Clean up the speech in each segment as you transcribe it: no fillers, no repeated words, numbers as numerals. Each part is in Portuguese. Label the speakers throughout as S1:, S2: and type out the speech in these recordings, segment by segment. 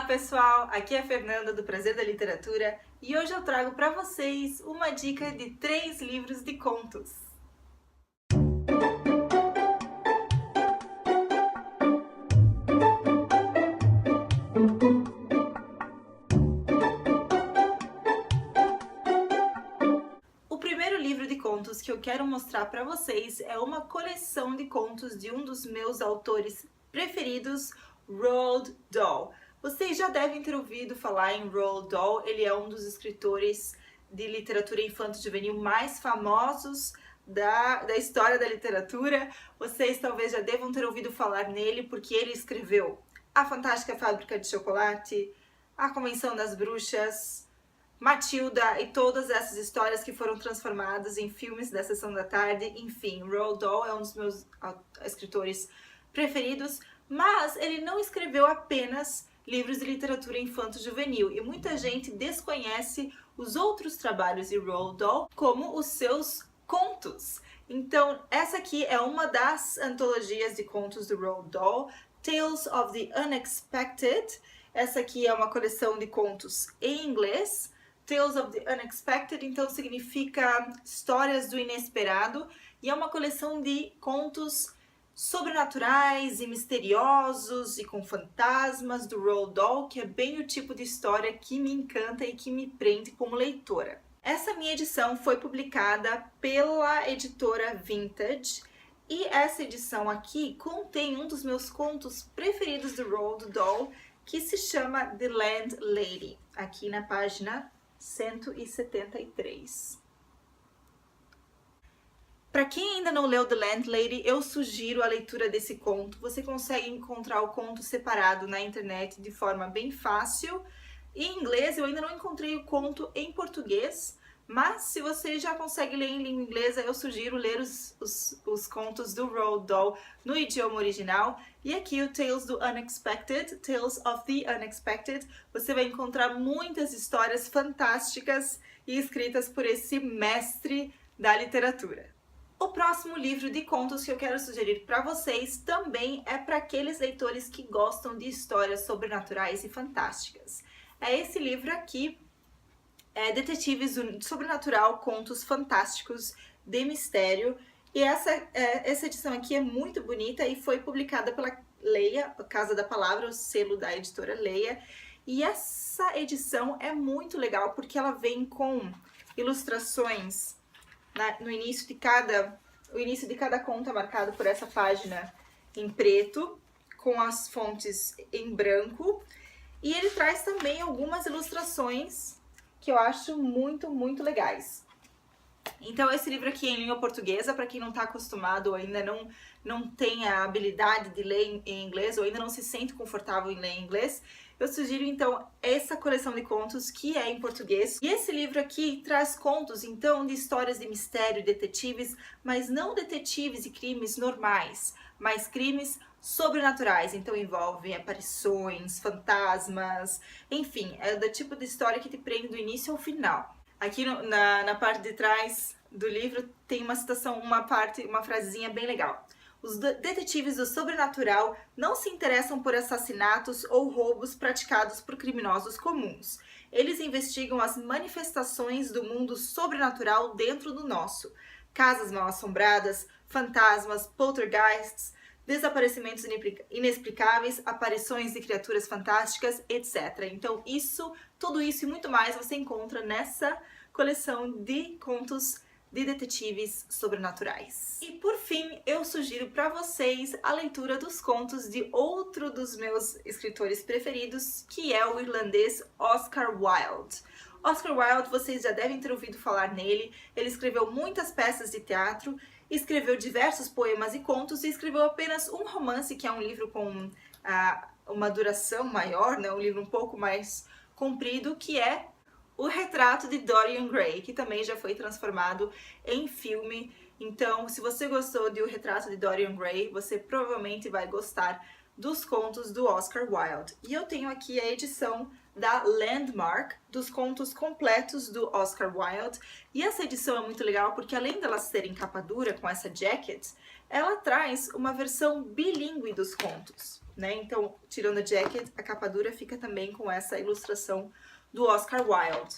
S1: pessoal, aqui é a Fernanda do Prazer da Literatura e hoje eu trago para vocês uma dica de 3 livros de contos. O primeiro livro de contos que eu quero mostrar para vocês é uma coleção de contos de um dos meus autores preferidos, Roald Dahl. Vocês já devem ter ouvido falar em Roald Dahl, ele é um dos escritores de literatura infanto-juvenil mais famosos da história da literatura. Vocês talvez já devam ter ouvido falar nele porque ele escreveu A Fantástica Fábrica de Chocolate, A Convenção das Bruxas, Matilda e todas essas histórias que foram transformadas em filmes da Sessão da Tarde. Enfim, Roald Dahl é um dos meus escritores preferidos, mas ele não escreveu apenas livros de literatura infanto-juvenil e muita gente desconhece os outros trabalhos de Roald Dahl, como os seus contos. Então, essa aqui é uma das antologias de contos do Roald Dahl, Tales of the Unexpected. Essa aqui é uma coleção de contos em inglês. Tales of the Unexpected, então, significa histórias do inesperado, e é uma coleção de contos sobrenaturais e misteriosos e com fantasmas do Roald Dahl, que é bem o tipo de história que me encanta e que me prende como leitora. Essa minha edição foi publicada pela editora Vintage, e essa edição aqui contém um dos meus contos preferidos do Roald Dahl, que se chama The Landlady, aqui na página 173. Para quem ainda não leu The Landlady, eu sugiro a leitura desse conto. Você consegue encontrar o conto separado na internet de forma bem fácil. Em inglês, eu ainda não encontrei o conto em português, mas se você já consegue ler em língua inglesa, eu sugiro ler os contos do Roald Dahl no idioma original. E aqui o Tales do Unexpected, Tales of the Unexpected, você vai encontrar muitas histórias fantásticas e escritas por esse mestre da literatura. O próximo livro de contos que eu quero sugerir para vocês também é para aqueles leitores que gostam de histórias sobrenaturais e fantásticas. É esse livro aqui, Detetives do Sobrenatural, Contos Fantásticos de Mistério. E essa edição aqui é muito bonita e foi publicada pela Leia, Casa da Palavra, o selo da editora Leia. E essa edição é muito legal porque ela vem com ilustrações no início de cada conto é marcado por essa página em preto, com as fontes em branco. E ele traz também algumas ilustrações que eu acho muito legais. Então, esse livro aqui é em língua portuguesa, para quem não está acostumado ou ainda não tem a habilidade de ler em inglês ou ainda não se sente confortável em ler em inglês, eu sugiro então essa coleção de contos que é em português. E esse livro aqui traz contos então de histórias de mistério, detetives, mas não detetives e crimes normais, mas crimes sobrenaturais. Então envolve aparições, fantasmas, enfim, é do tipo de história que te prende do início ao final. Aqui na parte de trás do livro tem uma citação, uma frasezinha bem legal. Os detetives do sobrenatural não se interessam por assassinatos ou roubos praticados por criminosos comuns. Eles investigam as manifestações do mundo sobrenatural dentro do nosso. Casas mal-assombradas, fantasmas, poltergeists, desaparecimentos inexplicáveis, aparições de criaturas fantásticas, etc. Então tudo isso e muito mais você encontra nessa coleção de contos de detetives sobrenaturais. E por fim, eu sugiro para vocês a leitura dos contos de outro dos meus escritores preferidos, que é o irlandês Oscar Wilde. Oscar Wilde, vocês já devem ter ouvido falar nele. Ele escreveu muitas peças de teatro, escreveu diversos poemas e contos e escreveu apenas um romance, que é um livro com uma duração maior, né? Um livro um pouco mais comprido, que é O Retrato de Dorian Gray, que também já foi transformado em filme. Então, se você gostou de O Retrato de Dorian Gray, você provavelmente vai gostar dos contos do Oscar Wilde. E eu tenho aqui a edição da Landmark, dos contos completos do Oscar Wilde. E essa edição é muito legal porque, além delas serem capa dura com essa jacket, ela traz uma versão bilíngue dos contos. né? Então, tirando a jacket, a capa dura fica também com essa ilustração do Oscar Wilde.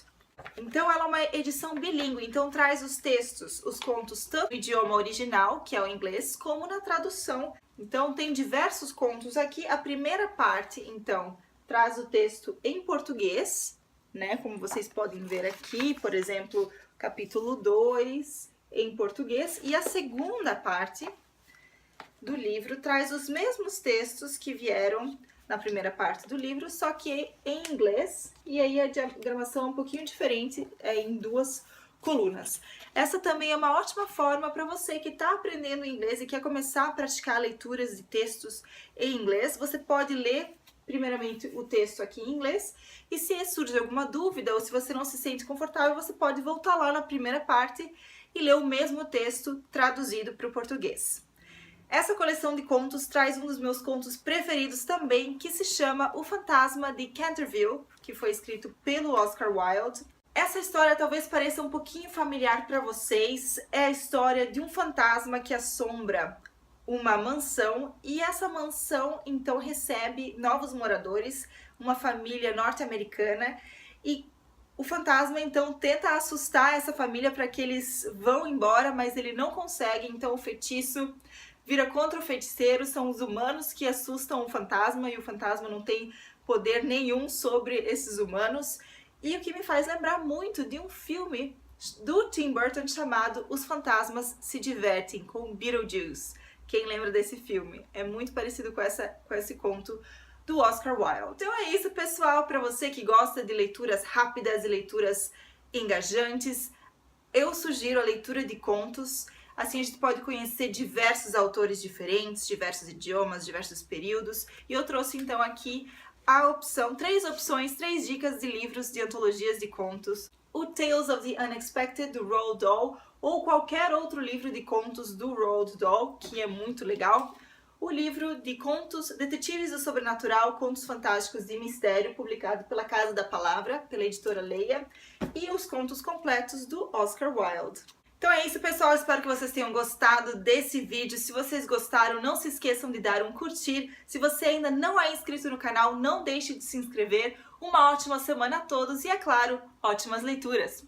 S1: Então, ela é uma edição bilíngue, então traz os textos, os contos, tanto no idioma original, que é o inglês, como na tradução. Então, tem diversos contos aqui. A primeira parte, então, traz o texto em português, né? Como vocês podem ver aqui, por exemplo, capítulo 2 em português. E a segunda parte do livro traz os mesmos textos que vieram na primeira parte do livro, só que em inglês, e aí a diagramação é um pouquinho diferente, em duas colunas. Essa também é uma ótima forma para você que está aprendendo inglês e quer começar a praticar leituras de textos em inglês. Você pode ler primeiramente o texto aqui em inglês, e se surge alguma dúvida ou se você não se sente confortável, você pode voltar lá na primeira parte e ler o mesmo texto traduzido para o português. Essa coleção de contos traz um dos meus contos preferidos também, que se chama O Fantasma de Canterville, que foi escrito pelo Oscar Wilde. Essa história talvez pareça um pouquinho familiar para vocês. É a história de um fantasma que assombra uma mansão, e essa mansão então recebe novos moradores, uma família norte-americana, e o fantasma então tenta assustar essa família para que eles vão embora, mas ele não consegue, então o feitiço vira contra o feiticeiro. São os humanos que assustam o fantasma e o fantasma não tem poder nenhum sobre esses humanos. E o que me faz lembrar muito de um filme do Tim Burton chamado Os Fantasmas se Divertem, com Beetlejuice. Quem lembra desse filme? É muito parecido com esse conto do Oscar Wilde. Então é isso, pessoal. Para você que gosta de leituras rápidas e leituras engajantes, eu sugiro a leitura de contos. Assim a gente pode conhecer diversos autores diferentes, diversos idiomas, diversos períodos. E eu trouxe então aqui a opção, três dicas de livros de antologias de contos. O Tales of the Unexpected, do Roald Dahl, ou qualquer outro livro de contos do Roald Dahl, que é muito legal. O livro de contos Detetives do Sobrenatural, Contos Fantásticos de Mistério, publicado pela Casa da Palavra, pela editora Leia. E os contos completos do Oscar Wilde. Então é isso, pessoal, espero que vocês tenham gostado desse vídeo. Se vocês gostaram, não se esqueçam de dar um curtir. Se você ainda não é inscrito no canal, não deixe de se inscrever. Uma ótima semana a todos e, é claro, ótimas leituras!